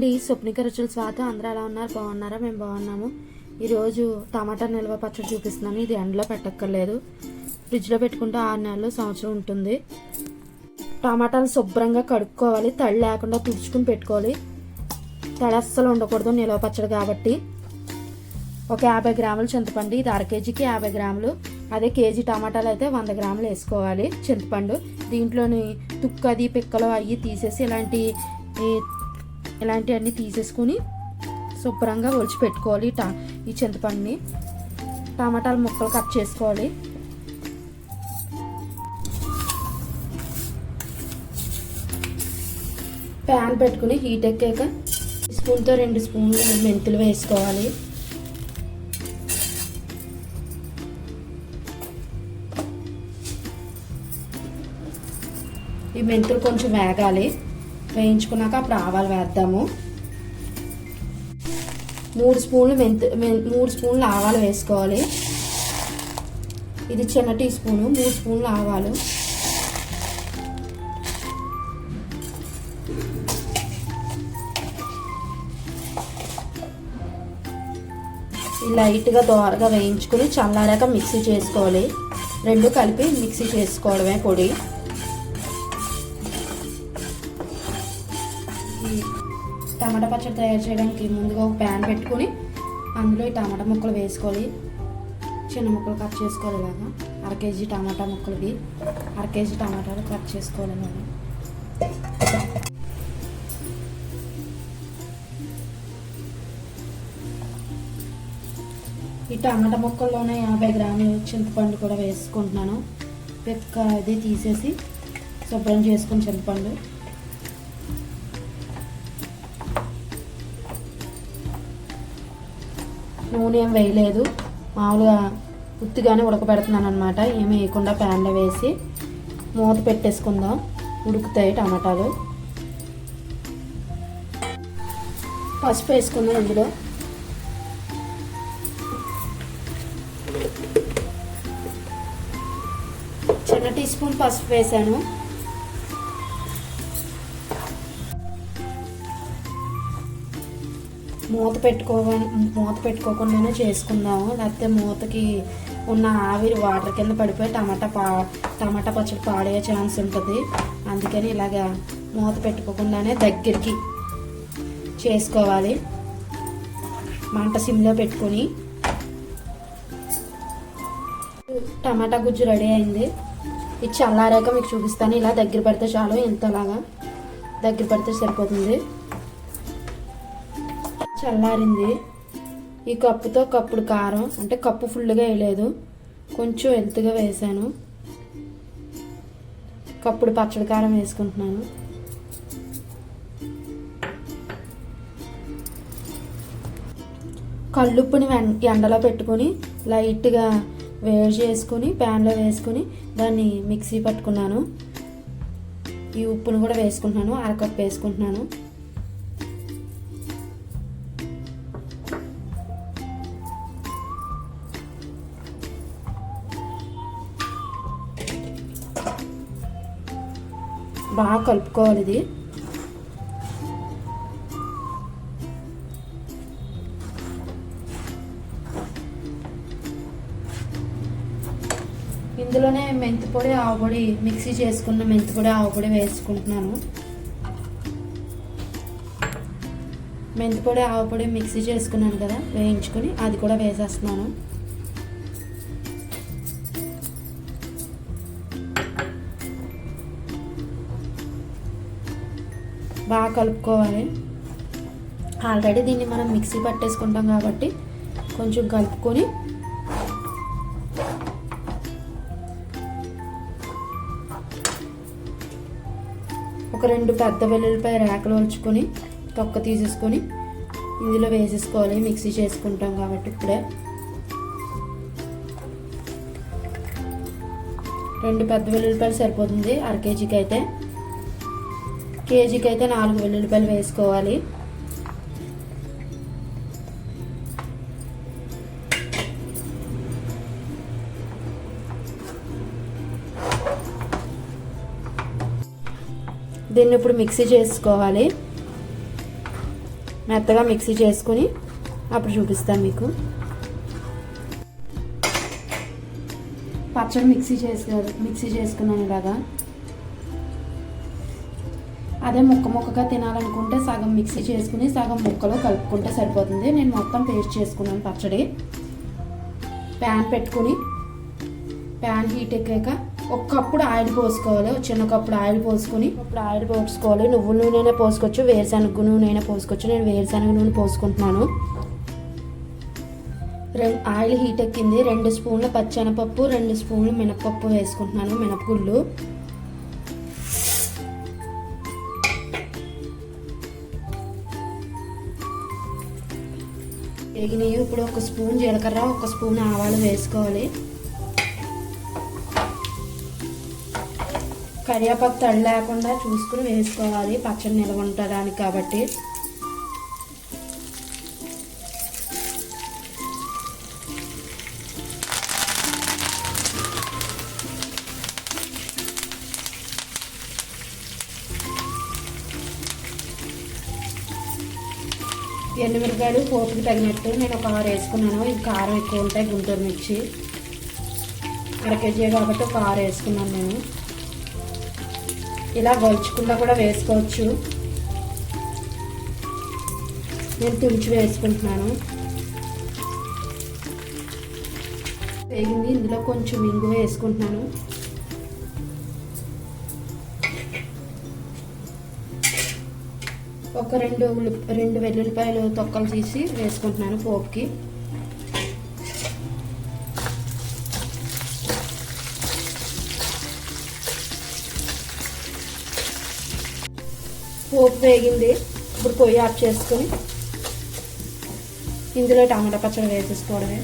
అండి, స్వప్నిక రుచుల స్వాగతం. అందరూ ఎలా ఉన్నారు? బాగున్నారా? మేము బాగున్నాము. ఈరోజు టమాటా నిల్వ పచ్చడి చూపిస్తున్నాను. ఇది ఎండలో పెట్టక్కర్లేదు, ఫ్రిడ్జ్లో పెట్టుకుంటే 6 నెలలు సంవత్సరం ఉంటుంది. టమాటాలు శుభ్రంగా కడుక్కోవాలి, తడి లేకుండా తుడుచుకుని పెట్టుకోవాలి. తడి అస్సలు ఉండకూడదు నిల్వ పచ్చడి కాబట్టి. ఒక 50 గ్రాములు చింతపండు, ఇది అర కేజీకి 50 గ్రాములు. అదే కేజీ టమాటాలు అయితే 100 గ్రాములు వేసుకోవాలి చింతపండు. దీంట్లోని తుక్కది పిక్కలు అవి తీసేసి ఇలాంటివన్నీ తీసేసుకుని శుభ్రంగా ఒలిచి పెట్టుకోవాలి. ఈ చింతపండుని టమాటాలు ముక్కలు కట్ చేసుకోవాలి. ప్యాన్ పెట్టుకుని హీట్ ఎక్కాక స్పూన్తో 2 స్పూన్లు మెంతులు వేసుకోవాలి. ఈ మెంతులు కొంచెం వేగాలి. వేయించుకున్నాక అప్పుడు ఆవాలు వేద్దాము. 3 స్పూన్లు ఆవాలు వేసుకోవాలి. ఇది చిన్న టీ స్పూను. 3 స్పూన్లు ఆవాలు, లైట్గా దోరగా వేయించుకుని చల్లారాక మిక్సీ చేసుకోవాలి. 2 కలిపి మిక్సీ చేసుకోవడమే పొడి. టమాటా పచ్చడి తయారు చేయడానికి ముందుగా ఒక ప్యాన్ పెట్టుకుని అందులో ఈ టమాటా ముక్కలు వేసుకోవాలి. చిన్న ముక్కలు కట్ చేసుకోవాలి. ఇలాగా అర కేజీ టమాటా ముక్కలకి అర కేజీ టమాటాలు కట్ చేసుకోవాలి. ఇలాగా ఈ టమాటా ముక్కల్లోనే 50 గ్రాములు చింతపండు కూడా వేసుకుంటున్నాను. పిక్క అది తీసేసి శుభ్రం చేసుకుని చింతపండు. నూనె ఏం వేయలేదు, మామూలుగా ఉత్తిగానే ఉడకబెడుతున్నాను అనమాట. ఏమి వేయకుండా ప్యాన్లో వేసి మూత పెట్టేసుకుందాం. ఉడుకుతాయి టమాటాలు. పసుపు వేసుకుందాం. ఇందులో చిన్న టీ స్పూన్ పసుపు వేసాను. మూత పెట్టుకోకుండానే చేసుకుందాము, లేకపోతే మూతకి ఉన్న ఆవిరి వాటర్ కింద పడిపోయి టమాటా పచ్చడి పాడయ్యే ఛాన్స్ ఉంటుంది. అందుకని ఇలాగా మూత పెట్టుకోకుండానే దగ్గరికి చేసుకోవాలి. మంట సిమ్లో పెట్టుకొని. టమాటా గుజ్జు రెడీ అయింది. ఇది చల్లారాక మీకు చూపిస్తాను. ఇలా దగ్గర పడితే చాలు, ఇంతలాగా దగ్గర పడితే సరిపోతుంది. చల్లారింది. ఈ కప్పుతో కప్పుడు కారం, అంటే కప్పు ఫుల్గా వేయలేదు, కొంచెం ఎత్తుగా వేసాను. కప్పుడు పచ్చడి కారం వేసుకుంటున్నాను. కల్లుప్పుని ఎండలో పెట్టుకొని లైట్గా వేడి చేసుకుని ప్యాన్లో వేసుకుని దాన్ని మిక్సీ పట్టుకున్నాను. ఈ ఉప్పును కూడా వేసుకుంటున్నాను. అరకప్పు వేసుకుంటున్నాను. బాగా కలుపుకోవాలి. ఇది ఇందులోనే మెంతిపొడి ఆవపొడి మిక్సీ చేసుకున్న మెంతిపొడి ఆవపొడి వేసుకుంటున్నాను. మెంతిపొడి ఆవపొడి మిక్సీ చేసుకున్నాను కదా, వేయించుకొని అది కూడా వేసేస్తున్నాను. బాగా కలుపుకోవాలి. ఆల్రెడీ దీన్ని మనం మిక్సీ పట్టేసుకుంటాం కాబట్టి కొంచెం కలుపుకొని ఒక 2 పెద్ద వెల్లుల్లిపాయ రేకలు వలుచుకొని తొక్క తీసేసుకొని ఇందులో వేసేసుకోవాలి. మిక్సీ చేసుకుంటాం కాబట్టి ఇప్పుడే 2 పెద్ద వెల్లుల్లిపాయలు సరిపోతుంది. అర కేజీకి అయితే. కేజీకి అయితే 4 వెల్లుల్లిపాయలు వేసుకోవాలి. దీన్ని ఇప్పుడు మిక్సీ చేసుకోవాలి. మెత్తగా మిక్సీ చేసుకుని అప్పుడు చూపిస్తాను మీకు. పచ్చడి మిక్సీ చేసుకున్నాను ఇలాగా. అదే ముక్కగా తినాలనుకుంటే సగం మిక్సీ చేసుకుని సగం ముక్కలో కలుపుకుంటే సరిపోతుంది. నేను మొత్తం పేస్ట్ చేసుకున్నాను పచ్చడి. ప్యాన్ పెట్టుకుని ప్యాన్ హీట్ ఎక్కాక ఒక కప్పుడు ఆయిల్ పోసుకోవాలి. చిన్న కప్పుడు ఆయిల్ పోసుకోవాలి. నువ్వుల నూనె పోసుకోవచ్చు, వేరుశనగ నూనె పోసుకోవచ్చు. నేను వేరుశనగ నూనె పోసుకుంటున్నాను. ఆయిల్ హీట్ ఎక్కింది. 2 స్పూన్ల పచ్చెనపప్పు, 2 స్పూన్లు మినపప్పు వేసుకుంటున్నాను, మినపగుళ్ళు. వేగినవి. ఇప్పుడు 1 స్పూన్ జీలకర్ర, 1 స్పూన్ ఆవాలు వేసుకోవాలి. కరివేపాకు తడి లేకుండా చూసుకుని వేసుకోవాలి, పచ్చడి నిల్వ ఉండడానికి కాబట్టి. ఎండుమిరపకాయలు పోపుకి తగినట్టు నేను ఒక 6 వేసుకున్నాను. ఇది కారం ఎక్కువ ఉంటాయి, గుంటూరు మిర్చి 1/2 కేజీ కాబట్టి ఒక 6 వేసుకున్నాను నేను. ఇలా గొలుచుకుండా కూడా వేసుకోవచ్చు. నేను తుంచి వేసుకుంటున్నాను. వేగింది. ఇందులో కొంచెం ఇంగువ వేసుకుంటున్నాను. ఒక 2 వెల్లుల్లిపాయలు తొక్కలు తీసి వేసుకుంటున్నాను పోపుకి. పోపు వేగింది. ఇప్పుడు పొయ్యి ఆఫ్ చేసుకొని ఇందులో టమాటా పచ్చడి వేసేసుకోవడమే.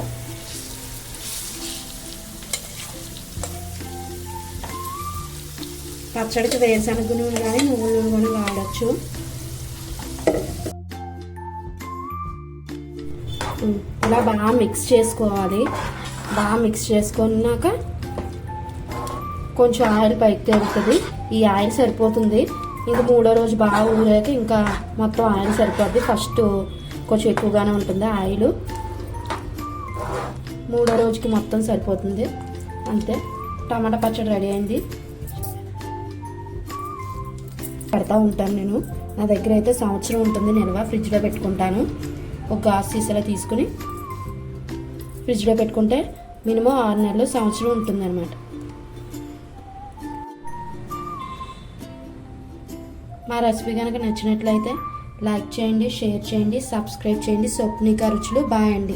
పచ్చడికి వేరుశనగ నూనె కానీ నువ్వుల నూనె కానీ వాడచ్చు. ఇలా బాగా మిక్స్ చేసుకోవాలి. బాగా మిక్స్ చేసుకున్నాక కొంచెం ఆయిల్ పైకి తేలుతుంది. ఈ ఆయిల్ సరిపోతుంది. ఇంకా 3వ రోజు బాగా ఊరాక ఇంకా మొత్తం ఆయిల్ సరిపోద్ది. ఫస్ట్ కొంచెం ఎక్కువగానే ఉంటుంది ఆయిల్. 3వ రోజుకి మొత్తం సరిపోతుంది. అంతే, టమాటా పచ్చడి రెడీ అయింది. పెడతా ఉంటాను నేను. నా దగ్గర అయితే సంవత్సరం ఉంటుంది నిల్వ. ఫ్రిడ్జ్లో పెట్టుకుంటాను. ఒక గాజు సీసాలో తీసుకుని ఫ్రిడ్జ్లో పెట్టుకుంటే మినిమం 6 నెలలు, సంవత్సరం ఉంటుంది అన్నమాట. మా రెసిపీ కనుక నచ్చినట్లయితే లైక్ చేయండి, షేర్ చేయండి, సబ్స్క్రైబ్ చేయండి. స్వప్నిక రుచులు. బాయ్ అండి.